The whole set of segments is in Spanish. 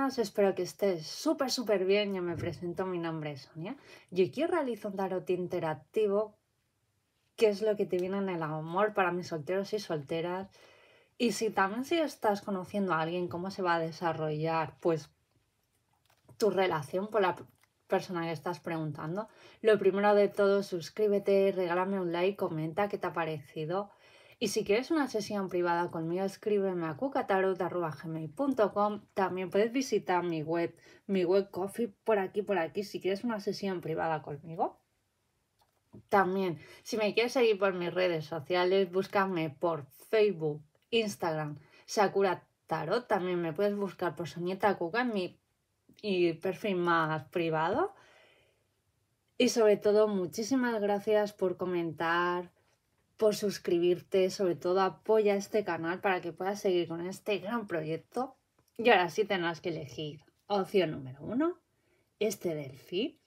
buenas, espero que estés súper bien. Yo me presento, mi nombre es Sonia. Yo aquí realizo un tarot interactivo, que es lo que te viene en el amor para mis solteros y solteras. Y si estás conociendo a alguien, cómo se va a desarrollar pues tu relación con la persona que estás preguntando. Lo primero de todo, suscríbete, regálame un like, comenta qué te ha parecido. Y si quieres una sesión privada conmigo, escríbeme a cucatarot@gmail.com. También puedes visitar mi web Coffee, por aquí, si quieres una sesión privada conmigo. También, si me quieres seguir por mis redes sociales, búscame por Facebook, Instagram, Sakura Tarot. También me puedes buscar por Soñeta Cuca en mi perfil más privado. Y sobre todo, muchísimas gracias por comentar, por suscribirte, sobre todo apoya este canal para que puedas seguir con este gran proyecto. Y ahora sí tendrás que elegir opción número 1, este delfín.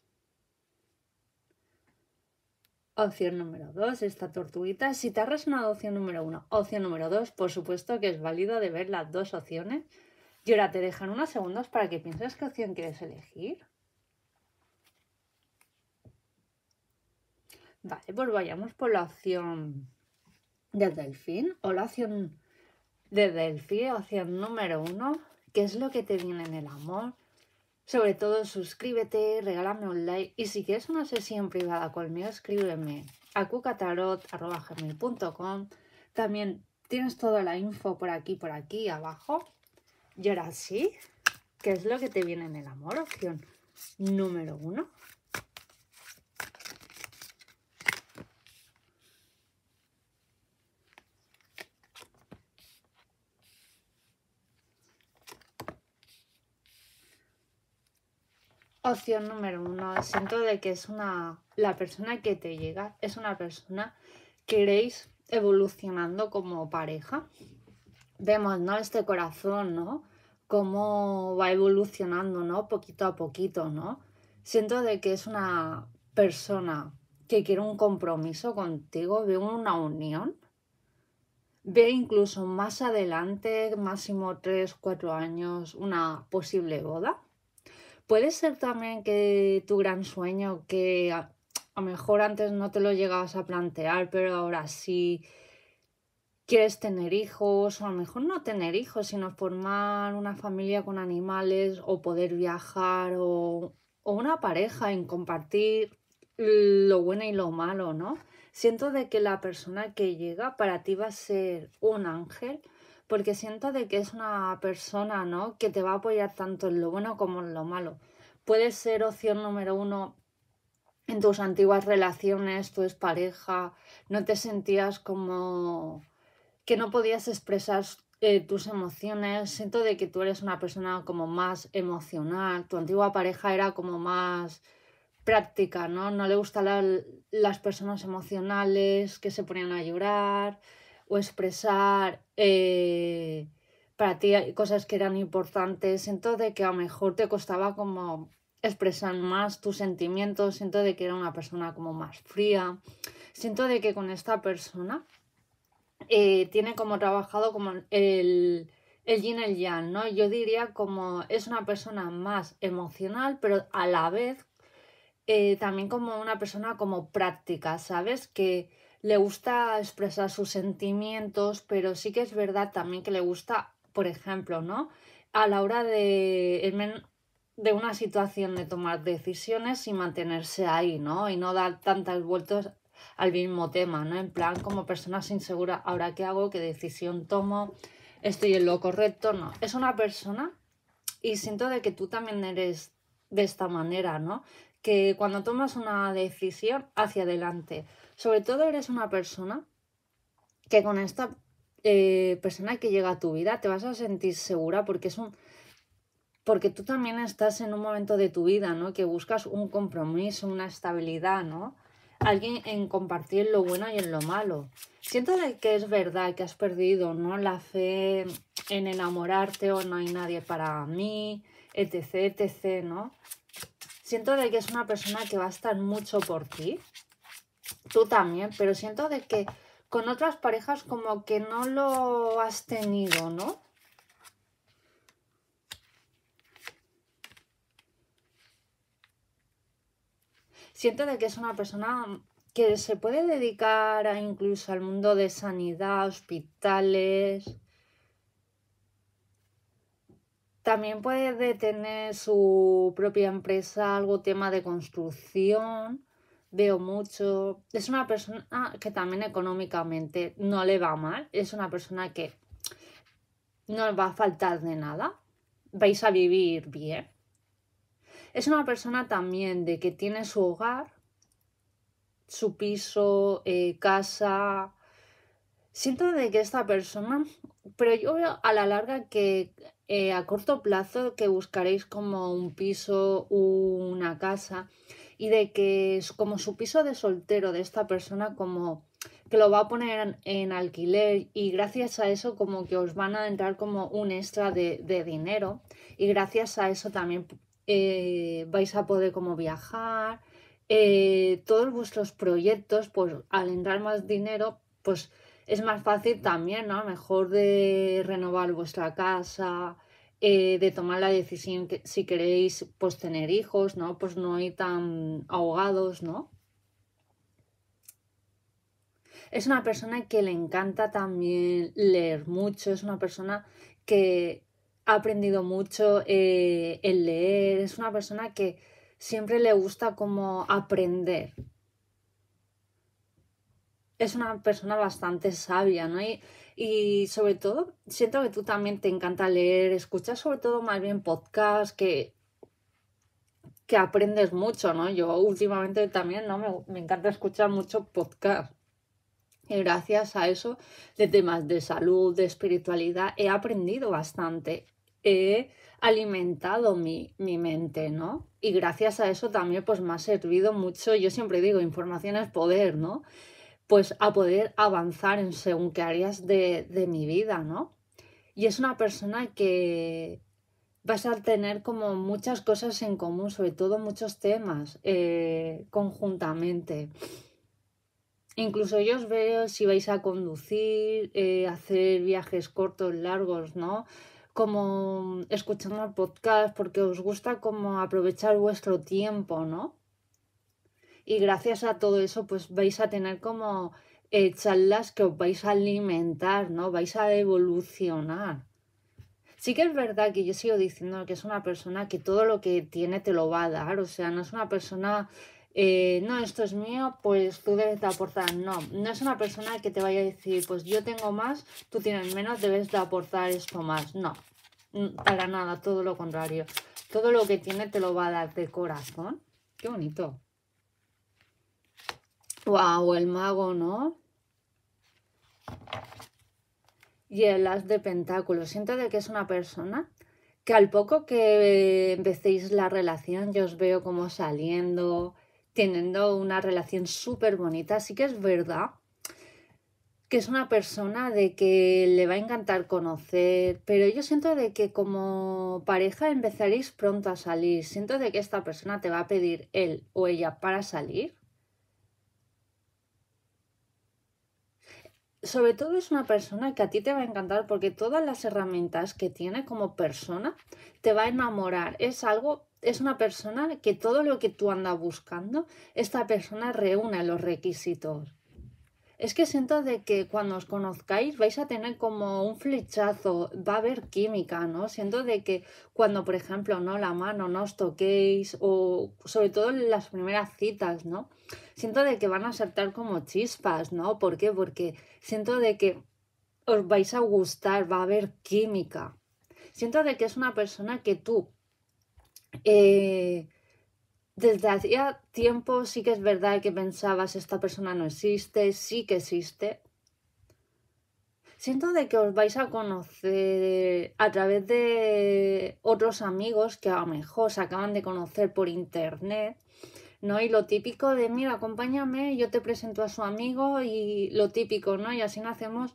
Opción número 2, esta tortuguita. Si te ha resonado opción número 1, opción número 2, por supuesto que es válido de ver las dos opciones. Y ahora te dejan unos segundos para que pienses qué opción quieres elegir. Vale, pues vayamos por la opción del delfín o la opción del delfín, opción número 1, que es lo que te viene en el amor. Sobre todo, suscríbete, regálame un like y si quieres una sesión privada conmigo, escríbeme a cucatarot@gmail.com. También tienes toda la info por aquí abajo. Y ahora sí, ¿qué es lo que te viene en el amor? Opción número 1. Opción número 1, siento de que es la persona que te llega, es una persona que iréis evolucionando como pareja. Vemos, ¿no? Este corazón, ¿no? Cómo va evolucionando, ¿no? Poquito a poquito, ¿no? Siento de que es una persona que quiere un compromiso contigo, ve una unión, ve incluso más adelante, máximo 3-4 años, una posible boda. Puede ser también que tu gran sueño, que a lo mejor antes no te lo llegabas a plantear, pero ahora sí quieres tener hijos, o a lo mejor no tener hijos, sino formar una familia con animales, o poder viajar, o una pareja en compartir lo bueno y lo malo, ¿no? Siento de que la persona que llega para ti va a ser un ángel, porque siento de que es una persona, ¿no? Que te va a apoyar tanto en lo bueno como en lo malo. Puede ser opción número 1 en tus antiguas relaciones, tu expareja, no te sentías como que no podías expresar tus emociones. Siento de que tú eres una persona como más emocional, tu antigua pareja era como más práctica, ¿no? No le gustan las personas emocionales que se ponían a llorar o expresar para ti cosas que eran importantes. Siento de que a lo mejor te costaba como expresar más tus sentimientos, siento de que era una persona como más fría. Siento de que con esta persona tiene como trabajado como el yin y el yang, ¿no? Yo diría como es una persona más emocional, pero a la vez también como una persona como práctica, ¿sabes? Que le gusta expresar sus sentimientos, pero sí que es verdad también que le gusta, por ejemplo, ¿no? A la hora de una situación de tomar decisiones y mantenerse ahí, ¿no? Y no dar tantas vueltas al mismo tema, ¿no? En plan, como personas inseguras, ¿ahora qué hago? ¿Qué decisión tomo? ¿Estoy en lo correcto? No. Es una persona y siento de que tú también eres de esta manera, ¿no? Que cuando tomas una decisión hacia adelante, sobre todo eres una persona que con esta persona que llega a tu vida te vas a sentir segura porque tú también estás en un momento de tu vida, ¿no? Que buscas un compromiso, una estabilidad, ¿no? Alguien en compartir lo bueno y en lo malo. Siento de que es verdad que has perdido, ¿no? La fe en enamorarte o no hay nadie para mí, etc, etc, ¿no? Siento de que es una persona que va a estar mucho por ti. Tú también, pero siento de que con otras parejas como que no lo has tenido, ¿no? Siento de que es una persona que se puede dedicar incluso al mundo de sanidad, hospitales. También puede tener su propia empresa, algo tema de construcción. Veo mucho. Es una persona que también económicamente no le va mal. Es una persona que no va a faltar de nada. Vais a vivir bien. Es una persona también de que tiene su hogar, su piso, casa. Siento de que esta persona, pero yo veo a la larga que a corto plazo que buscaréis como un piso, una casa y de que como su piso de soltero de esta persona como que lo va a poner en alquiler y gracias a eso como que os van a entrar como un extra de dinero y gracias a eso también vais a poder como viajar, todos vuestros proyectos pues al entrar más dinero pues es más fácil también, ¿no? Mejor de renovar vuestra casa, de tomar la decisión que si queréis pues tener hijos, ¿no? Pues no ir tan ahogados, ¿no? Es una persona que le encanta también leer mucho, es una persona que ha aprendido mucho el leer, es una persona que siempre le gusta como aprender. Es una persona bastante sabia, ¿no? Y sobre todo, siento que tú también te encanta leer, escuchas sobre todo más bien podcasts que aprendes mucho, ¿no? Yo últimamente también, ¿no? Me encanta escuchar mucho podcast. Y gracias a eso, de temas de salud, de espiritualidad, he aprendido bastante. He alimentado mi mente, ¿no? Y gracias a eso también pues me ha servido mucho, yo siempre digo, información es poder, ¿no? Pues a poder avanzar en según qué áreas de mi vida, ¿no? Y es una persona que vas a tener como muchas cosas en común, sobre todo muchos temas conjuntamente. Incluso yo os veo si vais a conducir, hacer viajes cortos, largos, ¿no? Como escuchando el podcast porque os gusta como aprovechar vuestro tiempo, ¿no? Y gracias a todo eso pues vais a tener como charlas que os vais a alimentar, ¿no? Vais a evolucionar. Sí que es verdad que yo sigo diciendo que es una persona que todo lo que tiene te lo va a dar, o sea, no es una persona, no, esto es mío, pues tú debes de aportar, no, no es una persona que te vaya a decir, pues yo tengo más, tú tienes menos, debes de aportar esto más, no, para nada, todo lo contrario, todo lo que tiene te lo va a dar de corazón, qué bonito. Wow, el mago, ¿no? Y el as de pentáculos. Siento de que es una persona que al poco que empecéis la relación, yo os veo como saliendo, teniendo una relación súper bonita. Sí que es verdad que es una persona de que le va a encantar conocer, pero yo siento de que como pareja empezaréis pronto a salir. Siento de que esta persona te va a pedir él o ella para salir. Sobre todo es una persona que a ti te va a encantar porque todas las herramientas que tiene como persona te va a enamorar. Es una persona que todo lo que tú andas buscando, esta persona reúne los requisitos. Es que siento de que cuando os conozcáis vais a tener como un flechazo, va a haber química, ¿no? Siento de que cuando, por ejemplo, no la mano, no os toquéis o sobre todo en las primeras citas, ¿no? Siento de que van a saltar como chispas, ¿no? ¿Por qué? Porque siento de que os vais a gustar, va a haber química. Siento de que es una persona que tú desde hacía tiempo sí que es verdad que pensabas esta persona no existe, sí que existe. Siento de que os vais a conocer a través de otros amigos que a lo mejor se acaban de conocer por internet, ¿no? Y lo típico de, mira, acompáñame, yo te presento a su amigo y lo típico, ¿no? Y así no hacemos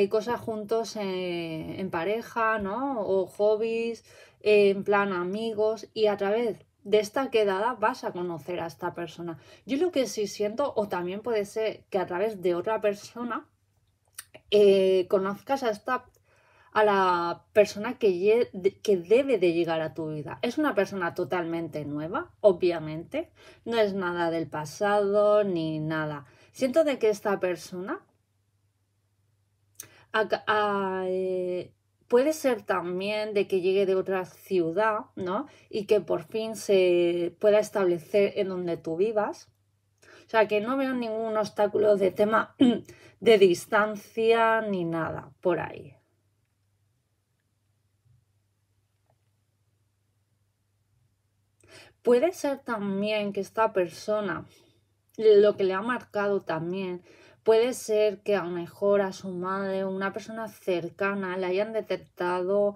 cosas juntos en pareja, ¿no? O hobbies, en plan amigos y a través de esta quedada vas a conocer a esta persona. Yo lo que sí siento, o también puede ser que a través de otra persona conozcas a la persona que debe de llegar a tu vida. Es una persona totalmente nueva, obviamente. No es nada del pasado ni nada. Siento de que esta persona puede ser también de que llegue de otra ciudad, ¿no? Y que por fin se pueda establecer en donde tú vivas. O sea, que no veo ningún obstáculo de tema de distancia ni nada por ahí. Puede ser también que esta persona, lo que le ha marcado también, puede ser que a lo mejor a su madre o una persona cercana le hayan detectado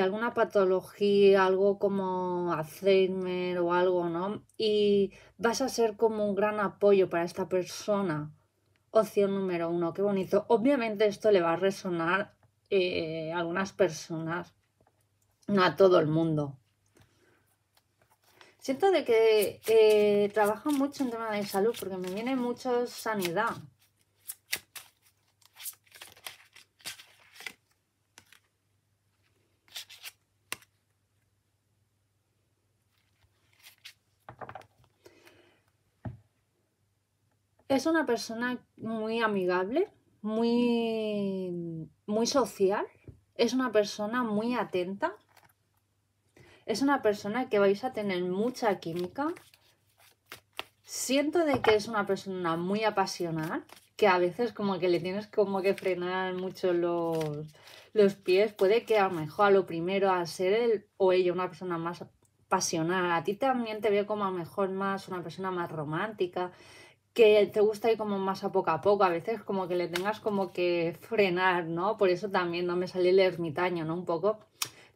alguna patología, algo como Alzheimer o algo, ¿no? Y vas a ser como un gran apoyo para esta persona. Opción número uno, qué bonito. Obviamente esto le va a resonar a algunas personas, no a todo el mundo. Siento de que trabaja mucho en tema de salud porque me viene mucho sanidad. Es una persona muy amigable, muy social. Es una persona muy atenta. Es una persona que vais a tener mucha química. Siento de que es una persona muy apasionada, que a veces como que le tienes como que frenar mucho los pies. Puede que a lo mejor a lo primero, al ser él o ella una persona más apasionada, a ti también te veo como a lo mejor más una persona más romántica, que te gusta ir como más a poco, a veces como que le tengas como que frenar, ¿no? Por eso también no me sale el ermitaño, ¿no? Un poco,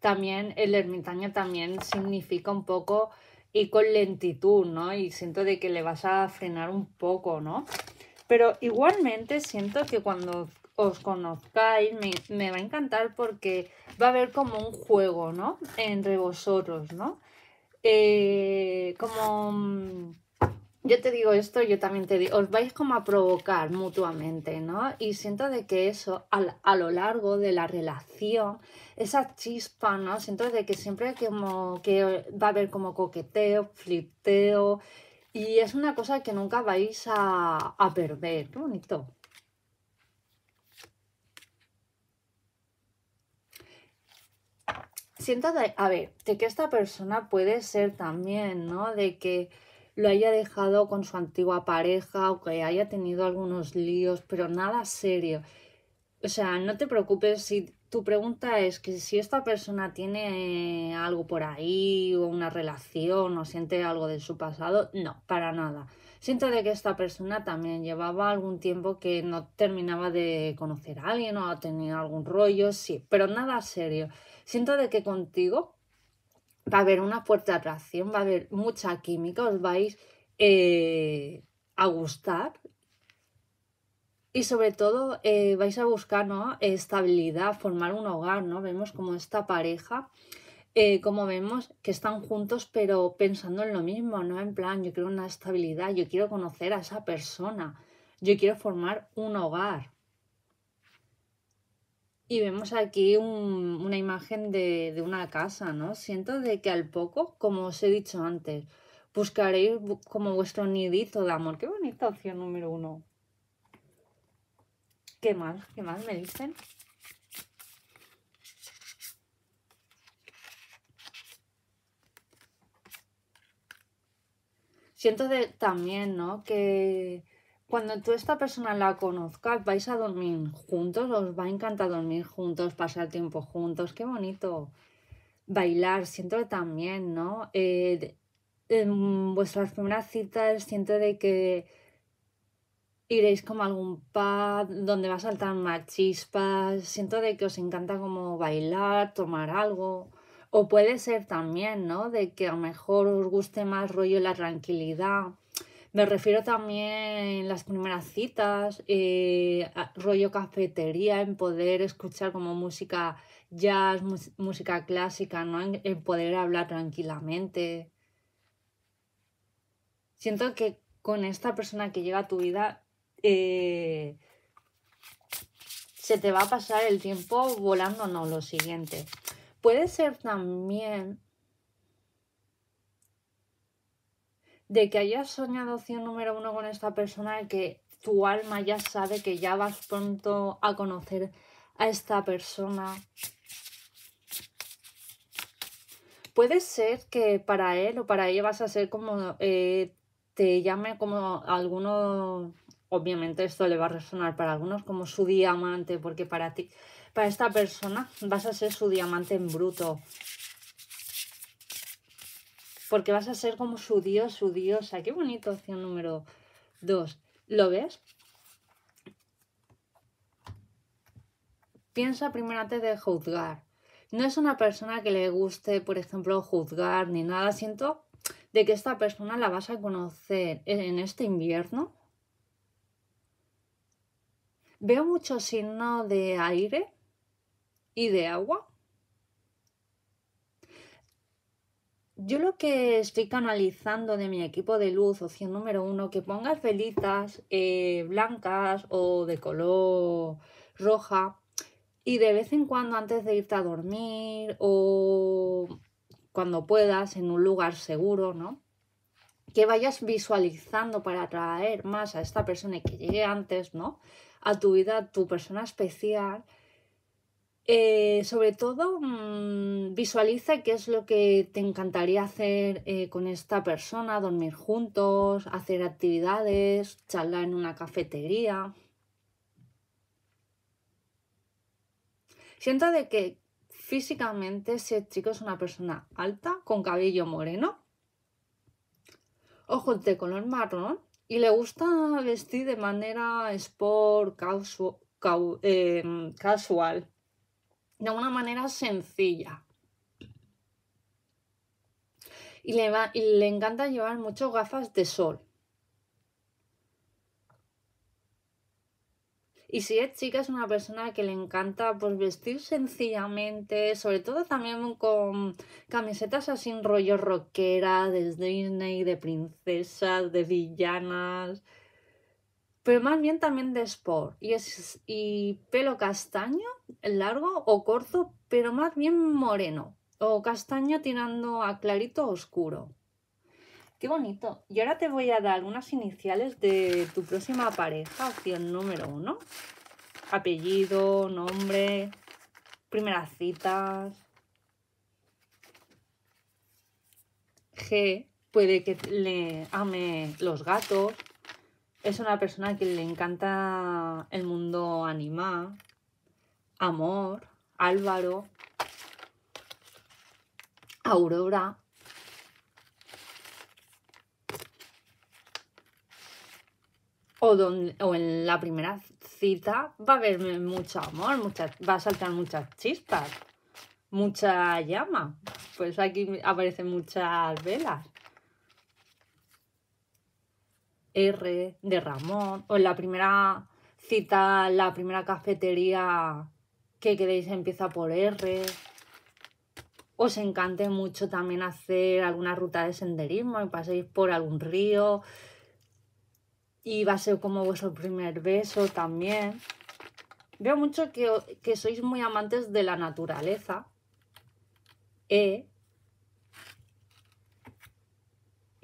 también el ermitaño también significa un poco ir con lentitud, ¿no? Y siento de que le vas a frenar un poco, ¿no? Pero igualmente siento que cuando os conozcáis me va a encantar porque va a haber como un juego, ¿no? Entre vosotros, ¿no? Como yo te digo esto, yo también te digo, os vais como a provocar mutuamente, ¿no? Y siento de que eso, a lo largo de la relación, esa chispa, ¿no? Siento de que siempre como que va a haber como coqueteo, flirteo, y es una cosa que nunca vais a perder. Qué bonito. Siento de, a ver, de que esta persona puede ser también, ¿no? De que lo haya dejado con su antigua pareja o que haya tenido algunos líos, pero nada serio. O sea, no te preocupes si tu pregunta es que si esta persona tiene algo por ahí o una relación o siente algo de su pasado, no, para nada. Siento de que esta persona también llevaba algún tiempo que no terminaba de conocer a alguien o tenía algún rollo, sí, pero nada serio. Siento de que contigo va a haber una fuerte atracción, va a haber mucha química, os vais a gustar y sobre todo vais a buscar, ¿no? Estabilidad, formar un hogar, ¿no? Vemos como esta pareja, como vemos que están juntos pero pensando en lo mismo, ¿no? En plan, yo quiero una estabilidad, yo quiero conocer a esa persona, yo quiero formar un hogar. Y vemos aquí una imagen de una casa, ¿no? Siento de que al poco, como os he dicho antes, buscaréis como vuestro nidito de amor. Qué bonita opción número uno. ¿Qué más? ¿Qué más me dicen? Siento también, ¿no? Que cuando tú esta persona la conozcas, vais a dormir juntos, os va a encantar dormir juntos, pasar tiempo juntos. Qué bonito. Bailar, siento que también, ¿no? En vuestras primeras citas siento de que iréis como a algún pub donde va a saltar más chispas. Siento de que os encanta como bailar, tomar algo. O puede ser también, ¿no? De que a lo mejor os guste más rollo la tranquilidad. Me refiero también en las primeras citas, rollo cafetería, en poder escuchar como música jazz, música clásica, ¿no? En poder hablar tranquilamente. Siento que con esta persona que llega a tu vida, eh, se te va a pasar el tiempo volando, no, lo siguiente. Puede ser también de que hayas soñado opción número 1 con esta persona y que tu alma ya sabe que ya vas pronto a conocer a esta persona. Puede ser que para él o para ella vas a ser como, te llame como alguno, obviamente esto le va a resonar para algunos como su diamante, porque para ti, para esta persona vas a ser su diamante en bruto. Porque vas a ser como su dios, su diosa. Qué bonito, opción número 2. ¿Lo ves? Piensa primero antes de juzgar. No es una persona que le guste, por ejemplo, juzgar ni nada. Siento de que esta persona la vas a conocer en este invierno. Veo mucho signo de aire y de agua. Yo lo que estoy canalizando de mi equipo de luz, opción número 1, que pongas velitas blancas o de color roja y de vez en cuando antes de irte a dormir o cuando puedas en un lugar seguro, ¿no? Que vayas visualizando para atraer más a esta persona y que llegue antes, ¿no? A tu vida, tu persona especial. Sobre todo, visualiza qué es lo que te encantaría hacer con esta persona, dormir juntos, hacer actividades, charlar en una cafetería. Siento de que físicamente ese chico es una persona alta, con cabello moreno, ojos de color marrón y le gusta vestir de manera sport, casual, de una manera sencilla. Y le encanta llevar muchas gafas de sol. Y si es chica, es una persona que le encanta pues vestir sencillamente, sobre todo también con camisetas así en rollo rockera, de Disney, de princesas, de villanas, pero más bien también de sport. Y pelo castaño, largo o corto, pero más bien moreno, o castaño tirando a clarito oscuro. Qué bonito. Y ahora te voy a dar unas iniciales de tu próxima pareja, opción número 1. Apellido, nombre, primeras citas. G, puede que le ame los gatos. Es una persona que le encanta el mundo animal. Amor, Álvaro, Aurora. O en la primera cita va a haber mucho amor, va a saltar muchas chispas, mucha llama. Pues aquí aparecen muchas velas. R de Ramón. O en la primera cita, la primera cafetería que queréis empieza por R. Os encante mucho también hacer alguna ruta de senderismo y paséis por algún río. Y va a ser como vuestro primer beso también. Veo mucho que sois muy amantes de la naturaleza. Y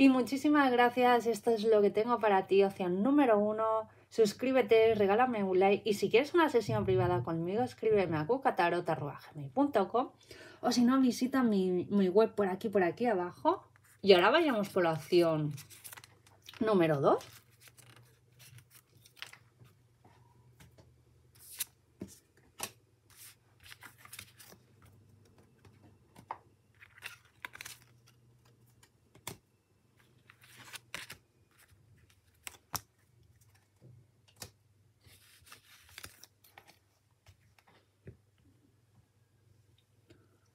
muchísimas gracias. Esto es lo que tengo para ti. Opción número 1. Suscríbete, regálame un like. Y si quieres una sesión privada conmigo, escríbeme a cucatarot@gmail.com. O si no, visita mi web por aquí abajo. Y ahora vayamos por la opción número 2.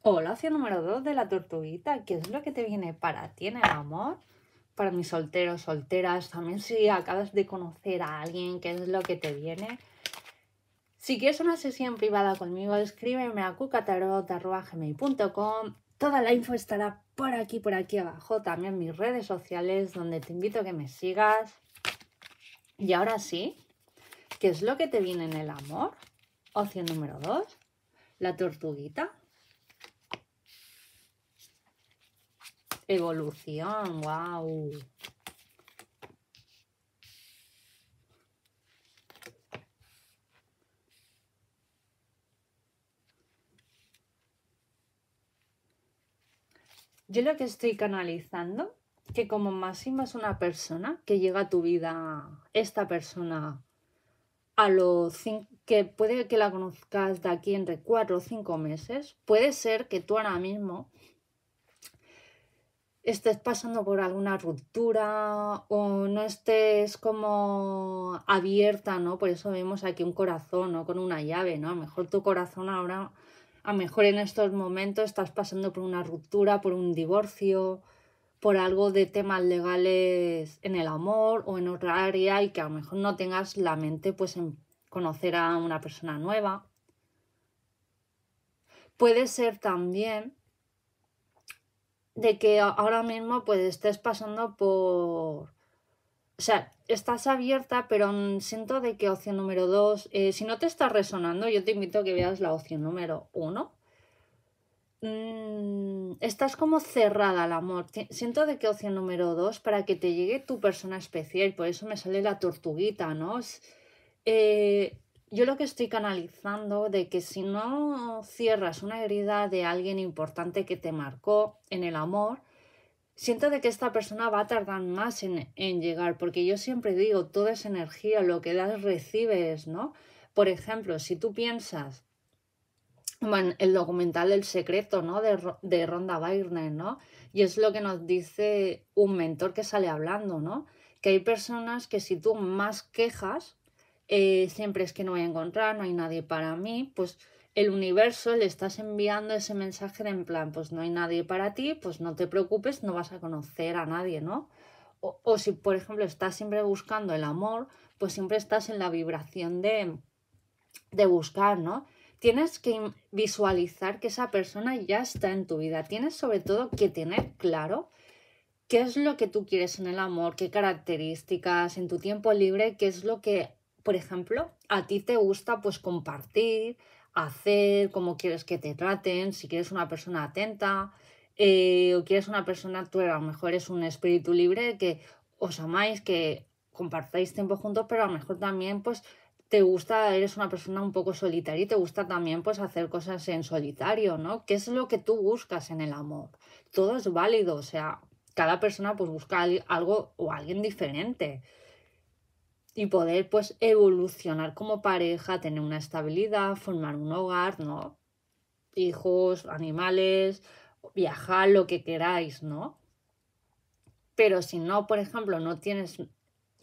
Hola, opción número 2 de la tortuguita. ¿Qué es lo que te viene para ti en el amor? Para mis solteros, solteras. También si acabas de conocer a alguien, ¿qué es lo que te viene? Si quieres una sesión privada conmigo, escríbeme a cucatarot@gmail.com. Toda la info estará por aquí abajo. También mis redes sociales, donde te invito a que me sigas. Y ahora sí, ¿qué es lo que te viene en el amor? Opción número 2, la tortuguita. Evolución, wow. Yo lo que estoy canalizando, que como máximo es una persona que llega a tu vida, esta persona, a los 5, que puede que la conozcas de aquí entre 4 o 5 meses, puede ser que tú ahora mismo estés pasando por alguna ruptura o no estés como abierta, ¿no? Por eso vemos aquí un corazón, ¿no? Con una llave, ¿no? A lo mejor tu corazón ahora, a lo mejor en estos momentos estás pasando por una ruptura, por un divorcio, por algo de temas legales en el amor o en otra área y que a lo mejor no tengas la mente pues en conocer a una persona nueva. Puede ser también de que ahora mismo pues estés pasando por... O sea, estás abierta, pero siento de que opción número 2, si no te está resonando, yo te invito a que veas la opción número 1. Estás como cerrada al amor. Siento de que opción número 2, para que te llegue tu persona especial, por eso me sale la tortuguita, ¿no? Yo lo que estoy canalizando de que si no cierras una herida de alguien importante que te marcó en el amor, siento de que esta persona va a tardar más en llegar, porque yo siempre digo, todo es energía, lo que das recibes, ¿no? Por ejemplo, si tú piensas, bueno, el documental El Secreto, ¿no? De Rhonda Byrne, ¿no? Y es lo que nos dice un mentor que sale hablando, ¿no? Que hay personas que si tú más quejas, siempre es que no voy a encontrar, no hay nadie para mí, pues el universo le estás enviando ese mensaje de en plan, pues no hay nadie para ti, pues no te preocupes, no vas a conocer a nadie, ¿no? O si, por ejemplo, estás siempre buscando el amor, pues siempre estás en la vibración de buscar, ¿no? Tienes que visualizar que esa persona ya está en tu vida. Tienes sobre todo que tener claro qué es lo que tú quieres en el amor, qué características, en tu tiempo libre, qué es lo que, por ejemplo, a ti te gusta pues compartir, hacer, cómo quieres que te traten, si quieres una persona atenta, o quieres una persona, tú a lo mejor eres un espíritu libre, que os amáis, que compartáis tiempo juntos, pero a lo mejor también pues te gusta, eres una persona un poco solitaria y te gusta también pues hacer cosas en solitario, ¿no? ¿Qué es lo que tú buscas en el amor? Todo es válido, o sea, cada persona pues busca algo o alguien diferente y poder pues evolucionar como pareja, tener una estabilidad, formar un hogar, ¿no? Hijos, animales, viajar, lo que queráis, ¿no? Pero si no, por ejemplo, no tienes,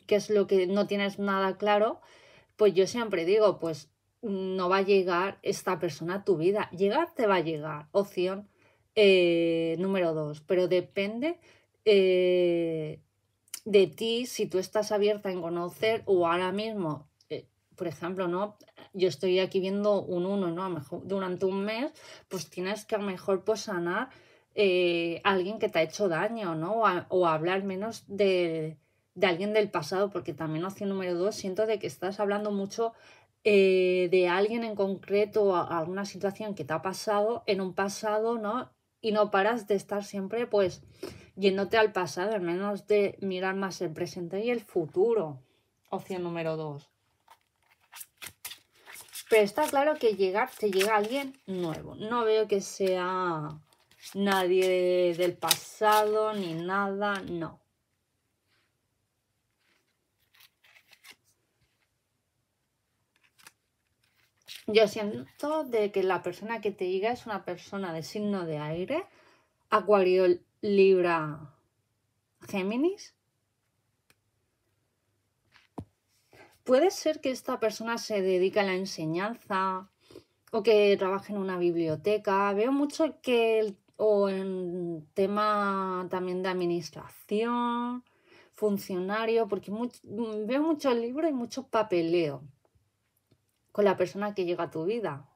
¿qué es lo que no tienes nada claro? Pues yo siempre digo, pues no va a llegar esta persona a tu vida. Llegar te va a llegar, opción número 2, pero depende eh, de ti si tú estás abierta en conocer o ahora mismo, por ejemplo, ¿no? Yo estoy aquí viendo un 1, ¿no? A lo mejor durante un mes, pues tienes que a lo mejor pues sanar a alguien que te ha hecho daño, ¿no? O hablar menos de alguien del pasado, porque también opción número 2, siento de que estás hablando mucho de alguien en concreto, alguna situación que te ha pasado en un pasado, ¿no? Y no paras de estar siempre, pues, yéndote al pasado, al menos de mirar más el presente y el futuro. Opción número 2. Pero está claro que te llega alguien nuevo. No veo que sea nadie del pasado ni nada, no. Yo siento de que la persona que te llega es una persona de signo de aire, Acuario, Libra, Géminis. Puede ser que esta persona se dedique a la enseñanza o que trabaje en una biblioteca. Veo mucho que, o en tema también de administración, funcionario, porque veo muchos libros y mucho papeleo con la persona que llega a tu vida.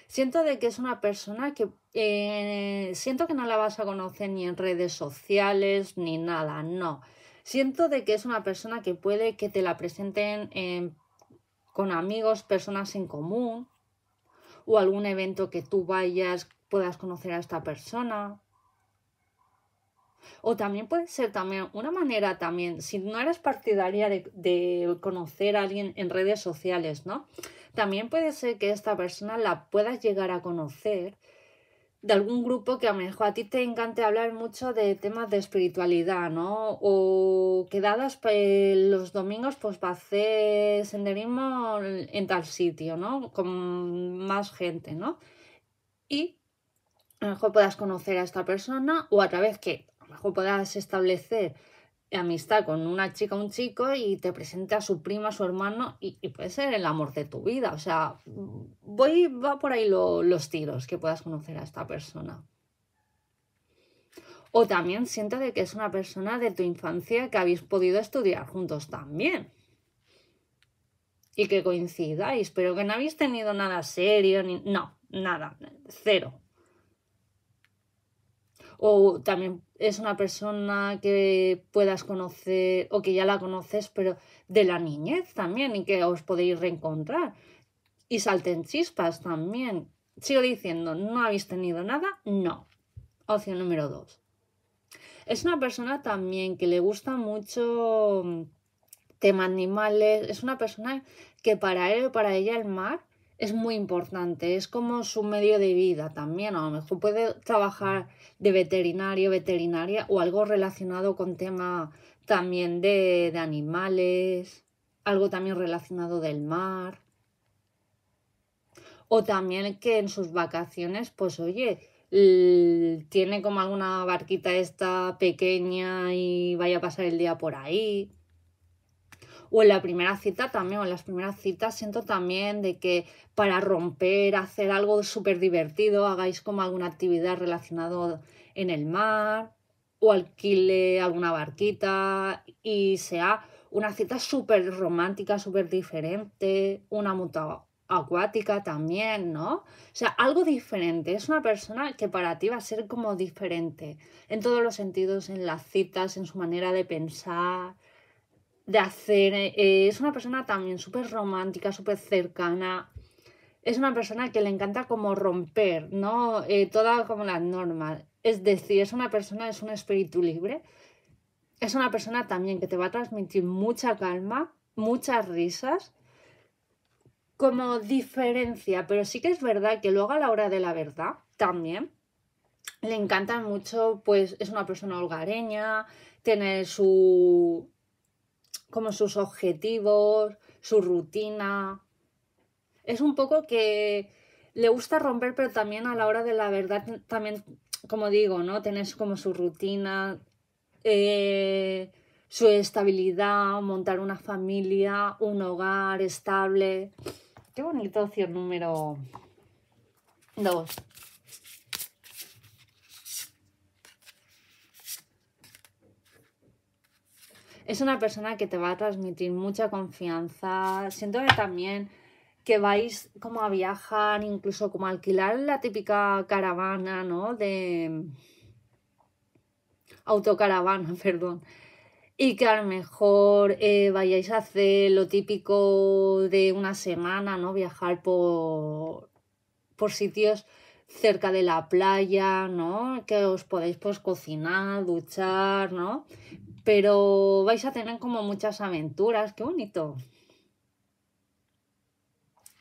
Siento de que es una persona que siento que no la vas a conocer ni en redes sociales ni nada, no. Siento de que es una persona que puede que te la presenten con amigos, personas en común, o algún evento que tú vayas, puedas conocer a esta persona. O también puede ser también una manera también, si no eres partidaria de conocer a alguien en redes sociales, ¿no? También puede ser que esta persona la puedas llegar a conocer de algún grupo que a lo mejor a ti te encante hablar mucho de temas de espiritualidad, ¿no? O quedadas los domingos pues para hacer senderismo en tal sitio, ¿no? Con más gente, ¿no? Y a lo mejor puedas conocer a esta persona o a través que a lo mejor puedas establecer amistad con una chica o un chico y te presente a su prima, a su hermano y puede ser el amor de tu vida. O sea, va por ahí los tiros que puedas conocer a esta persona. O también siéntate que es una persona de tu infancia que habéis podido estudiar juntos también. Y que coincidáis, pero que no habéis tenido nada serio, ni... no, nada, cero. O también es una persona que puedas conocer o que ya la conoces, pero de la niñez también y que os podéis reencontrar. Y salten chispas también. Sigo diciendo, ¿no habéis tenido nada? No. Opción número 2. Es una persona también que le gusta mucho tema animales. Es una persona que para él o para ella el mar es muy importante, es como su medio de vida también. A lo mejor puede trabajar de veterinario, veterinaria o algo relacionado con tema también de animales, algo también relacionado del mar. O también que en sus vacaciones, pues oye, tiene como alguna barquita esta pequeña y vaya a pasar el día por ahí. O en la primera cita también, o en las primeras citas siento también de que para romper, hacer algo súper divertido, hagáis como alguna actividad relacionada en el mar, o alquile alguna barquita y sea una cita súper romántica, súper diferente, una moto acuática también, ¿no? O sea, algo diferente. Es una persona que para ti va a ser como diferente en todos los sentidos, en las citas, en su manera de pensar, de hacer. Es una persona también súper romántica, súper cercana. Es una persona que le encanta como romper, ¿no? Todas como las normas. Es decir, es una persona, es un espíritu libre. Es una persona también que te va a transmitir mucha calma, muchas risas, como diferencia, pero sí que es verdad que luego a la hora de la verdad también le encanta mucho, pues es una persona hogareña, tener como sus objetivos, su rutina. Es un poco que le gusta romper, pero también a la hora de la verdad, también, como digo, ¿no? Tener como su rutina, su estabilidad, montar una familia, un hogar estable. Qué bonito opción número 2. Es una persona que te va a transmitir mucha confianza. Siento que también que vais como a viajar, incluso como a alquilar la típica caravana, ¿no? De autocaravana, perdón. Y que a lo mejor vayáis a hacer lo típico de una semana, ¿no? Viajar por sitios cerca de la playa, ¿no? Que os podéis pues cocinar, duchar, ¿no? Pero vais a tener como muchas aventuras, qué bonito.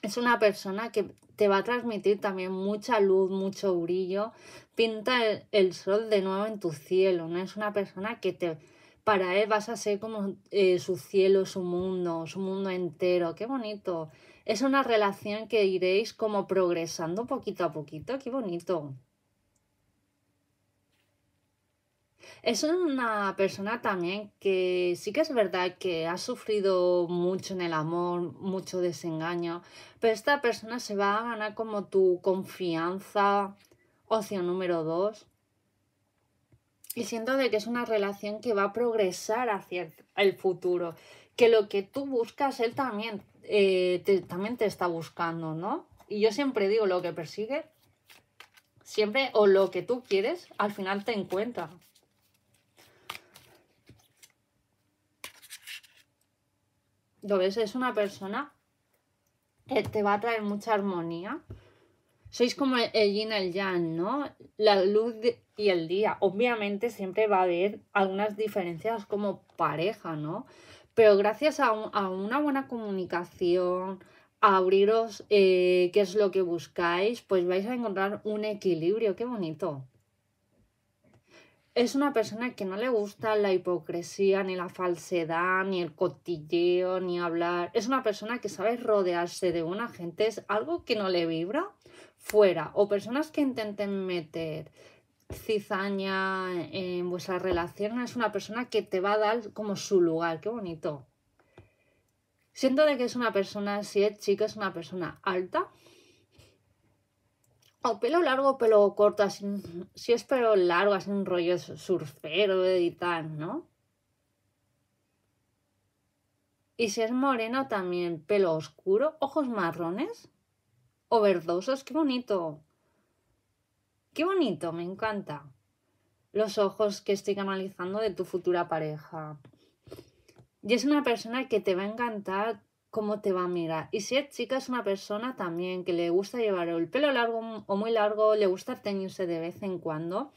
Es una persona que te va a transmitir también mucha luz, mucho brillo. Pinta el sol de nuevo en tu cielo, ¿no? Es una persona que para él vas a ser como su cielo, su mundo entero. Qué bonito. Es una relación que iréis como progresando poquito a poquito. Qué bonito. Es una persona también que sí que es verdad que ha sufrido mucho en el amor, mucho desengaño, pero esta persona se va a ganar como tu confianza, opción número 2. Y siento de que es una relación que va a progresar hacia el futuro, que lo que tú buscas, él también, también te está buscando, ¿no? Y yo siempre digo, lo que persigue, siempre, o lo que tú quieres, al final te encuentra. ¿Lo ves? Es una persona te va a traer mucha armonía. Sois como el yin y el yang, ¿no? La luz y el día. Obviamente siempre va a haber algunas diferencias como pareja, ¿no? Pero gracias a una buena comunicación, a abriros qué es lo que buscáis, pues vais a encontrar un equilibrio. ¡Qué bonito! Es una persona que no le gusta la hipocresía, ni la falsedad, ni el cotilleo, ni hablar. Es una persona que sabe rodearse de buena gente. Es algo que no le vibra fuera. O personas que intenten meter cizaña en vuestra relación. Es una persona que te va a dar como su lugar. ¡Qué bonito! Siento de que es una persona, si es chica, es una persona alta. O pelo largo o pelo corto, así, si es pelo largo, así un rollo surfero y tal, ¿no? Y si es moreno también, pelo oscuro, ojos marrones o verdosos, qué bonito. Qué bonito, me encanta. Los ojos que estoy canalizando de tu futura pareja. Y es una persona que te va a encantar cómo te va a mirar. Y si es chica, es una persona también que le gusta llevar el pelo largo o muy largo, le gusta teñirse de vez en cuando.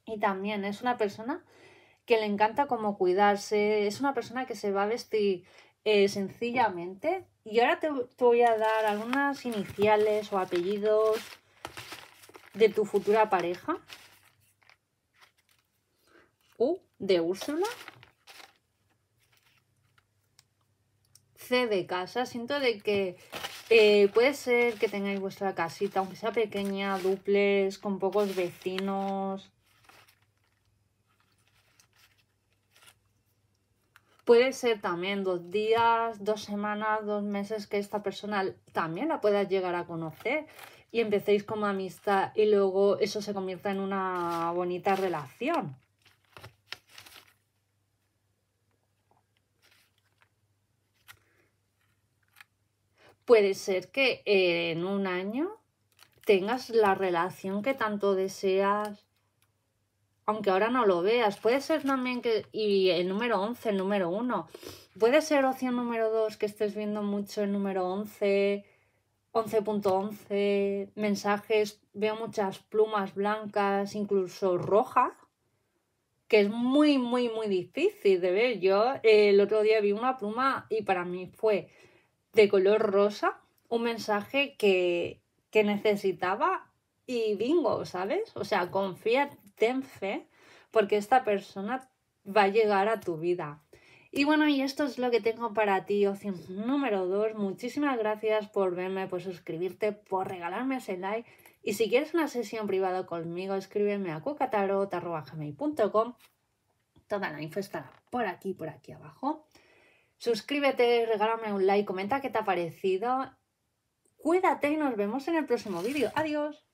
Y también es una persona que le encanta como cuidarse, es una persona que se va a vestir sencillamente. Y ahora te voy a dar algunas iniciales o apellidos de tu futura pareja. U de Úrsula. C de casa. Siento de que puede ser que tengáis vuestra casita, aunque sea pequeña, dúplex, con pocos vecinos. Puede ser también 2 días, 2 semanas, 2 meses que esta persona también la puedas llegar a conocer y empecéis como amistad y luego eso se convierta en una bonita relación. Puede ser que en un año tengas la relación que tanto deseas, aunque ahora no lo veas. Puede ser también que, y el número 11, el número 1, puede ser opción número 2 que estés viendo mucho el número 11, 11.11, mensajes, veo muchas plumas blancas, incluso rojas, que es muy, muy, muy difícil de ver. Yo el otro día vi una pluma y para mí fue de color rosa, un mensaje que necesitaba y bingo, ¿sabes? O sea, confía, ten fe, porque esta persona va a llegar a tu vida. Y bueno, y esto es lo que tengo para ti, opción número 2. Muchísimas gracias por verme, por suscribirte, por regalarme ese like. Y si quieres una sesión privada conmigo, escríbeme a cucatarot@gmail.com. Toda la info estará por aquí abajo. Suscríbete, regálame un like, comenta qué te ha parecido. Cuídate y nos vemos en el próximo vídeo. Adiós.